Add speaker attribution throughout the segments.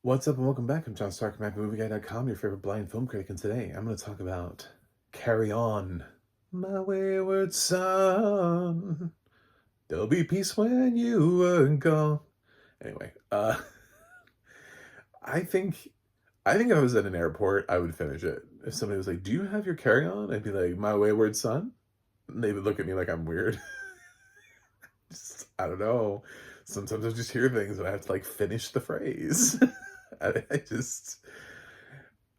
Speaker 1: What's up and welcome back. I'm John Stark, MacMovieGuy.com, your favorite blind film critic, and today I'm going to talk about Carry On, My Wayward Son. There'll be peace when you are gone. Anyway, I think if I was at an airport, I would finish it. If somebody was like, "Do you have your Carry On?" I'd be like, "My Wayward Son." And they would look at me like I'm weird. I don't know. Sometimes I just hear things and I have to like finish the phrase. I just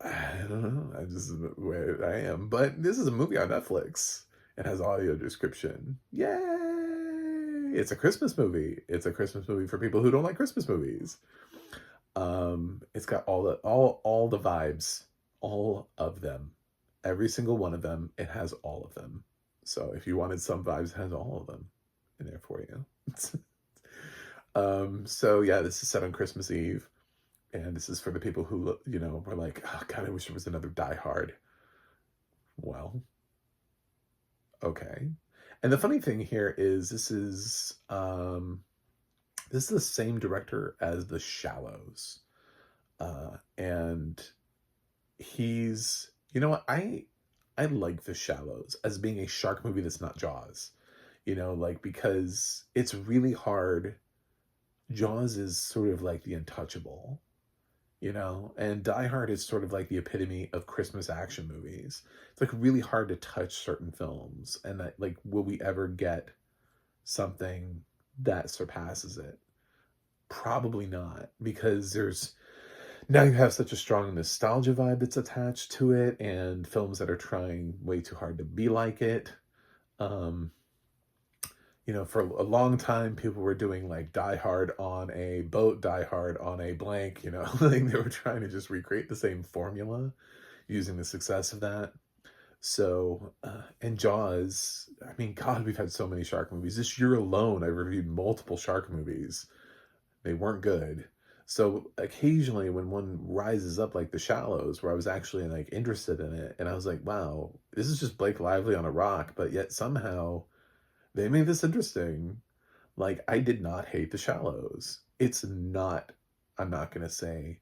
Speaker 1: I don't know. I just the way I am. But this is a movie on Netflix. It has audio description. Yay! It's a Christmas movie. It's a Christmas movie for people who don't like Christmas movies. It's got all the vibes, all of them, every single one of them. It has all of them. So if you wanted some vibes, it has all of them in there for you. So yeah, this is set on Christmas Eve. And this is for the people who, were like, oh, God, I wish there was another Die Hard. Well, okay. And the funny thing here is this is the same director as The Shallows. And he's, you know what, I like The Shallows as being a shark movie that's not Jaws. Because it's really hard. Jaws is sort of like the untouchable. And Die Hard is sort of like the epitome of Christmas action movies. It's like really hard to touch certain films, and that, like, will we ever get something that surpasses it? Probably not, because there's now you have such a strong nostalgia vibe that's attached to it, and films that are trying way too hard to be like it. Um, for a long time, people were doing like Die Hard on a boat, Die Hard on a blank, like they were trying to just recreate the same formula using the success of that. So, and Jaws, I mean, God, we've had so many shark movies. This year alone, I reviewed multiple shark movies. They weren't good. So occasionally when one rises up like The Shallows, where I was actually like interested in it, and I was like, wow, this is just Blake Lively on a rock, but yet somehow they made this interesting. Like, I did not hate The Shallows. I'm not going to say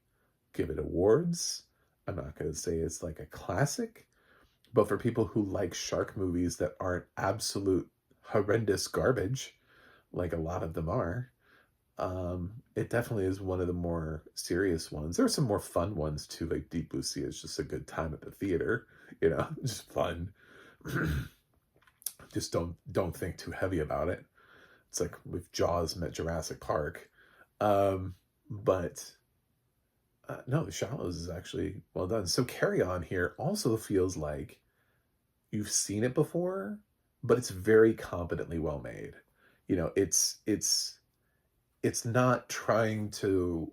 Speaker 1: give it awards. I'm not going to say it's like a classic. But for people who like shark movies that aren't absolute horrendous garbage, like a lot of them are, it definitely is one of the more serious ones. There are some more fun ones too, like Deep Blue Sea is just a good time at the theater, just fun. Just don't think too heavy about it. It's like with Jaws met Jurassic Park. But no, The Shallows is actually well done. So Carry On here also feels like you've seen it before, but it's very competently well made. It's not trying to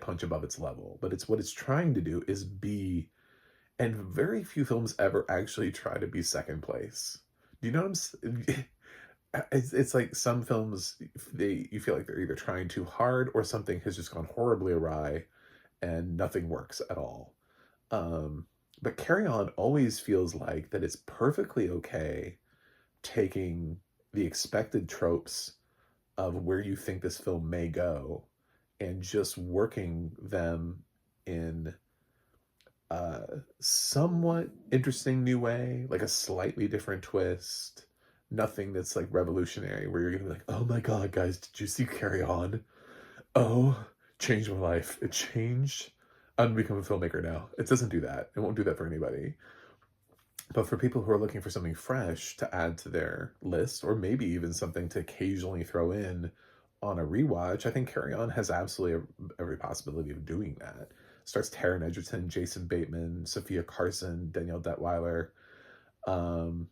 Speaker 1: punch above its level, but it's what it's trying to do is be, and very few films ever actually try to be second place. Do you know what I'm saying? It's like some films, you feel like they're either trying too hard or something has just gone horribly awry and nothing works at all. But Carry On always feels like that it's perfectly okay taking the expected tropes of where you think this film may go and just working them in a somewhat interesting new way, like a slightly different twist. Nothing that's like revolutionary where you're gonna be like, oh my God, guys, did you see Carry On? Oh, changed my life. It changed. I'm gonna become a filmmaker now. It doesn't do that. It won't do that for anybody. But for people who are looking for something fresh to add to their list, or maybe even something to occasionally throw in on a rewatch, I think Carry On has absolutely every possibility of doing that. Stars Taron Egerton, Jason Bateman, Sofia Carson, Danielle Detweiler, um,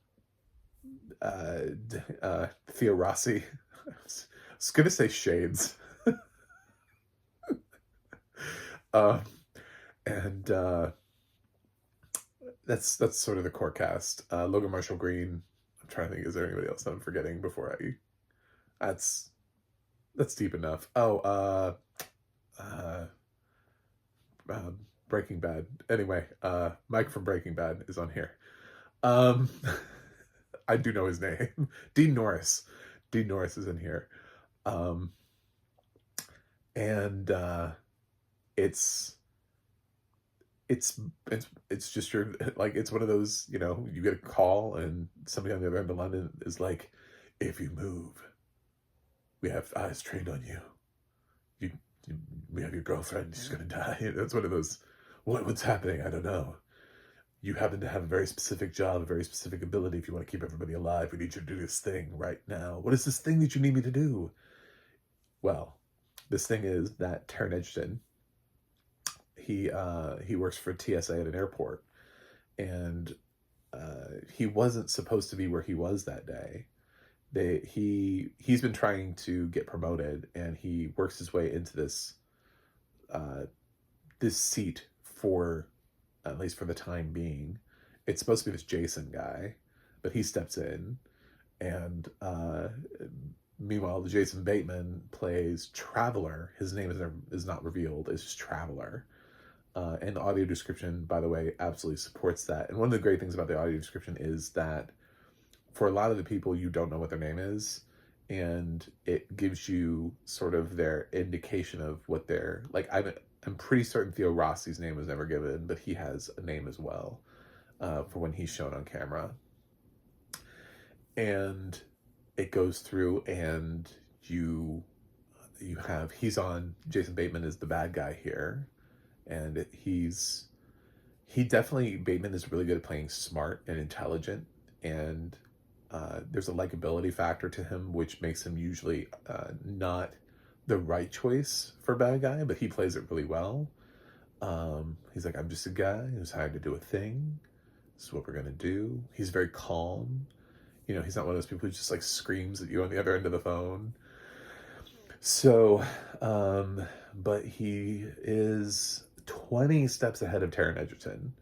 Speaker 1: Theo Rossi. I was gonna say Shades. um, and that's sort of the core cast. Logan Marshall Green. I'm trying to think. Is there anybody else that I'm forgetting before I? That's deep enough. Oh, uh, uh, Breaking Bad. Anyway, Mike from Breaking Bad is on here. Um, I do know his name. Dean Norris. Dean Norris is in here. Um, and it's it's it's just your, like, it's one of those, you get a call and somebody on the other end of London is like, if you move, we have eyes trained on you. You, we have your girlfriend. She's gonna die. It's one of those. What's happening? I don't know. You happen to have a very specific job, a very specific ability. If you want to keep everybody alive, we need you to do this thing right now. What is this thing that you need me to do? Well, this thing is that Taron Egerton, he works for TSA at an airport, and he wasn't supposed to be where he was that day. He's been trying to get promoted, and he works his way into this seat for, at least for the time being. It's supposed to be this Jason guy, but he steps in, and meanwhile, Jason Bateman plays Traveler. His name is not revealed. It's just Traveler. And the audio description, by the way, absolutely supports that. And one of the great things about the audio description is that for a lot of the people, you don't know what their name is, and it gives you sort of their indication of what they're like. I'm pretty certain Theo Rossi's name was never given, but he has a name as well for when he's shown on camera. And it goes through, and Jason Bateman is the bad guy here, and Bateman is really good at playing smart and intelligent, and there's a likability factor to him, which makes him usually not the right choice for bad guy, but he plays it really well. He's like, I'm just a guy who's hired to do a thing. This is what we're gonna do. He's very calm. He's not one of those people who just like screams at you on the other end of the phone. So, but he is 20 steps ahead of Taron Egerton.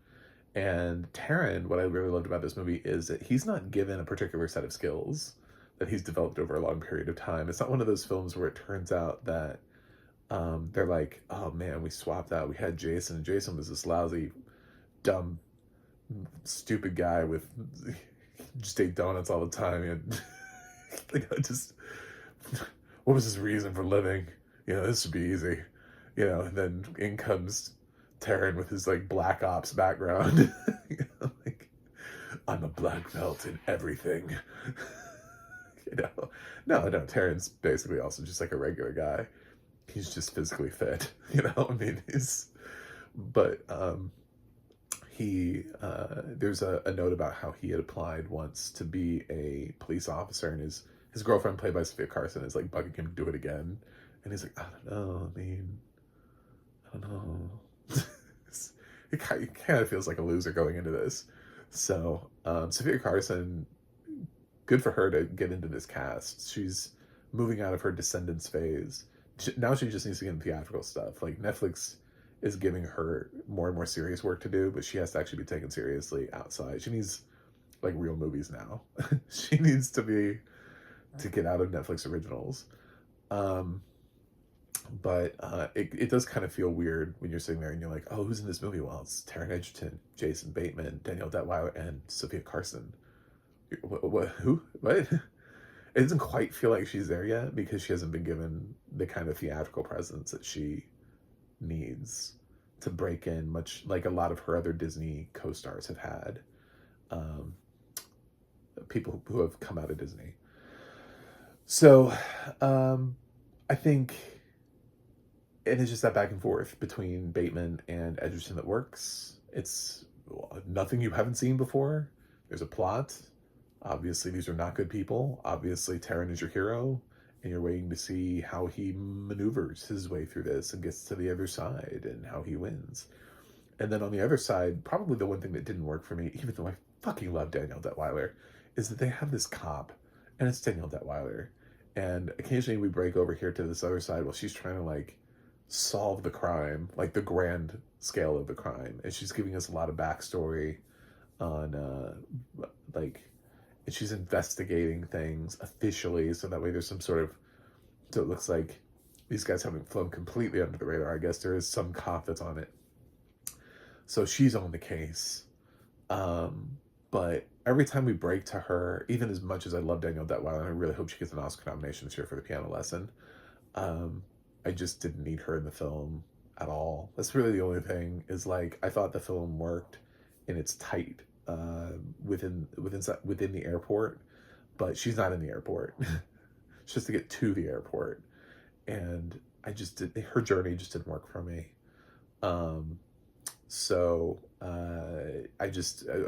Speaker 1: And Taron, what I really loved about this movie is that he's not given a particular set of skills that he's developed over a long period of time. It's not one of those films where it turns out that they're like, oh man, we swapped out. We had Jason, and Jason was this lousy, dumb, stupid guy with just ate donuts all the time. And just, what was his reason for living? This should be easy. And then in comes Taron with his like black ops background. Like, I'm a black belt in everything. No, Taron's basically also just like a regular guy. He's just physically fit. I mean, there's a note about how he had applied once to be a police officer, and his girlfriend, played by Sofia Carson, is like bugging him to do it again, and he's like, I don't know. I mean, I don't know. It kind of feels like a loser going into this. So Sofia Carson, good for her to get into this cast. She's moving out of her Descendants phase. Now she just needs to get in theatrical stuff. Like, Netflix is giving her more and more serious work to do, but she has to actually be taken seriously outside. She needs like real movies now. She needs to get out of Netflix originals. But it does kind of feel weird when you're sitting there and you're like, oh, who's in this movie? Well, it's Taron Egerton, Jason Bateman, Danielle Detweiler, and Sofia Carson. Who? What? It doesn't quite feel like she's there yet because she hasn't been given the kind of theatrical presence that she needs to break in, much like a lot of her other Disney co-stars have had. People who have come out of Disney. So I think it is just that back and forth between Bateman and Egerton that works. It's nothing you haven't seen before. There's a plot. Obviously, these are not good people. Obviously, Taron is your hero, and you're waiting to see how he maneuvers his way through this and gets to the other side and how he wins. And then on the other side, probably the one thing that didn't work for me, even though I fucking love Danielle Detweiler, is that they have this cop, and it's Danielle Detweiler. And occasionally we break over here to this other side while she's trying to like solve the crime, like the grand scale of the crime. And she's giving us a lot of backstory on and she's investigating things officially, so that way there's some sort of, so it looks like these guys haven't flown completely under the radar. I guess there is some cop that's on it. So she's on the case. But every time we break to her, even as much as I love Danielle Detweiler, and I really hope she gets an Oscar nomination this year for The Piano Lesson, I just didn't need her in the film at all. That's really the only thing, is like, I thought the film worked in its tight, within the airport, but she's not in the airport. It's just to get to the airport. And her journey just didn't work for me. Um, I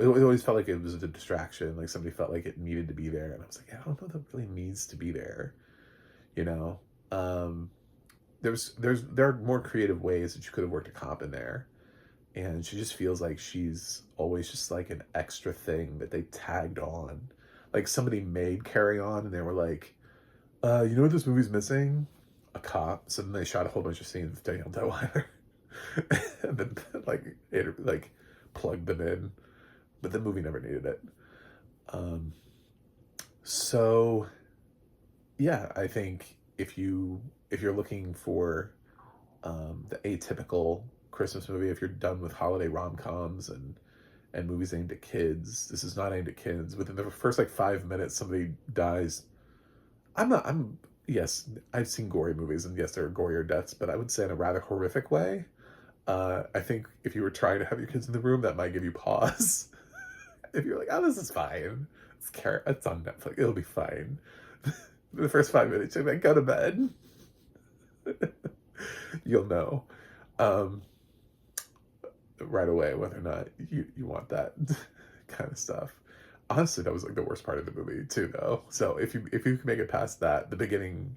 Speaker 1: always felt like it was a distraction. Like somebody felt like it needed to be there. And I was like, I don't know that it really needs to be there. You know, um, there are more creative ways that you could have worked a cop in there. And she just feels like she's always just like an extra thing that they tagged on. Like somebody made Carry On and they were like, you know what this movie's missing? A cop. So then they shot a whole bunch of scenes with Danielle Detweiler. And then like plugged them in. But the movie never needed it. Um, so yeah, I think if you're looking for the atypical Christmas movie, if you're done with holiday rom-coms and movies aimed at kids, this is not aimed at kids. Within the first like 5 minutes, somebody dies. Yes, I've seen gory movies, and yes, there are gorier deaths, but I would say in a rather horrific way. I think if you were trying to have your kids in the room, that might give you pause. If you're like, oh, this is fine. It's on Netflix. It'll be fine. The first 5 minutes, you're like, go to bed. You'll know um, right away whether or not you want that kind of stuff. Honestly, that was like the worst part of the movie too, though. So if you can make it past that, the beginning,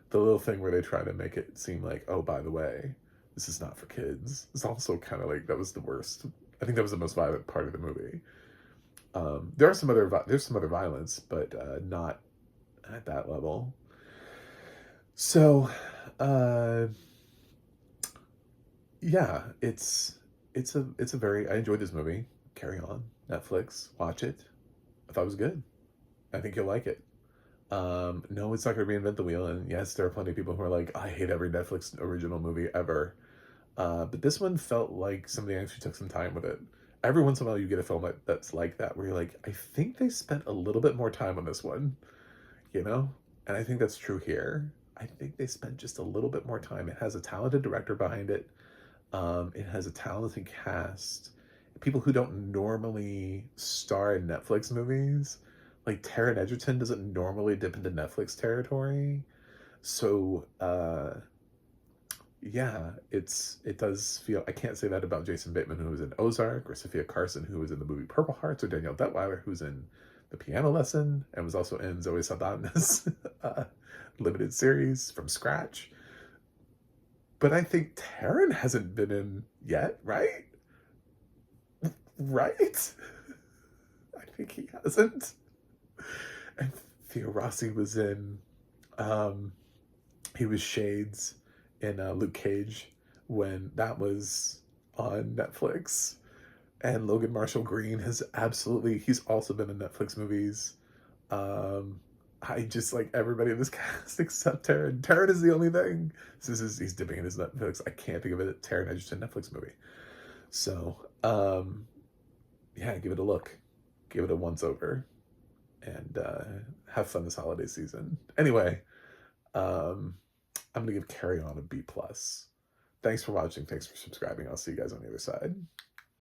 Speaker 1: the little thing where they try to make it seem like, oh, by the way, this is not for kids, it's also kind of like, that was the worst. I think that was the most violent part of the movie. There's some other violence, but not at that level. So, yeah, it's a very, I enjoyed this movie. Carry On, Netflix, watch it. I thought it was good. I think you'll like it. No, it's not going to reinvent the wheel, and yes, there are plenty of people who are like, I hate every Netflix original movie ever. But this one felt like somebody actually took some time with it. Every once in a while, you get a film that's like that, where you're like, I think they spent a little bit more time on this one, you know? And I think that's true here. I think they spent just a little bit more time. It has a talented director behind it. It has a talented cast. People who don't normally star in Netflix movies. Like Taron Egerton doesn't normally dip into Netflix territory. So, yeah, it does feel, I can't say that about Jason Bateman, who was in Ozark, or Sofia Carson, who was in the movie Purple Hearts, or Danielle Detweiler, who's in The Piano Lesson, and was also in Zoe Saldana's limited series From Scratch. But I think Taron hasn't been in yet, right? Right? I think he hasn't. And Theo Rossi was in, he was Shades in Luke Cage when that was on Netflix. And Logan Marshall Green he's also been in Netflix movies. I just like everybody in this cast except Taron. Taron is the only thing. He's dipping in his Netflix. I can't think of it. Taron Egerton Netflix movie. So, yeah, give it a look. Give it a once over. And have fun this holiday season. Anyway, I'm gonna give Carry On a B+. Thanks for watching. Thanks for subscribing. I'll see you guys on the other side.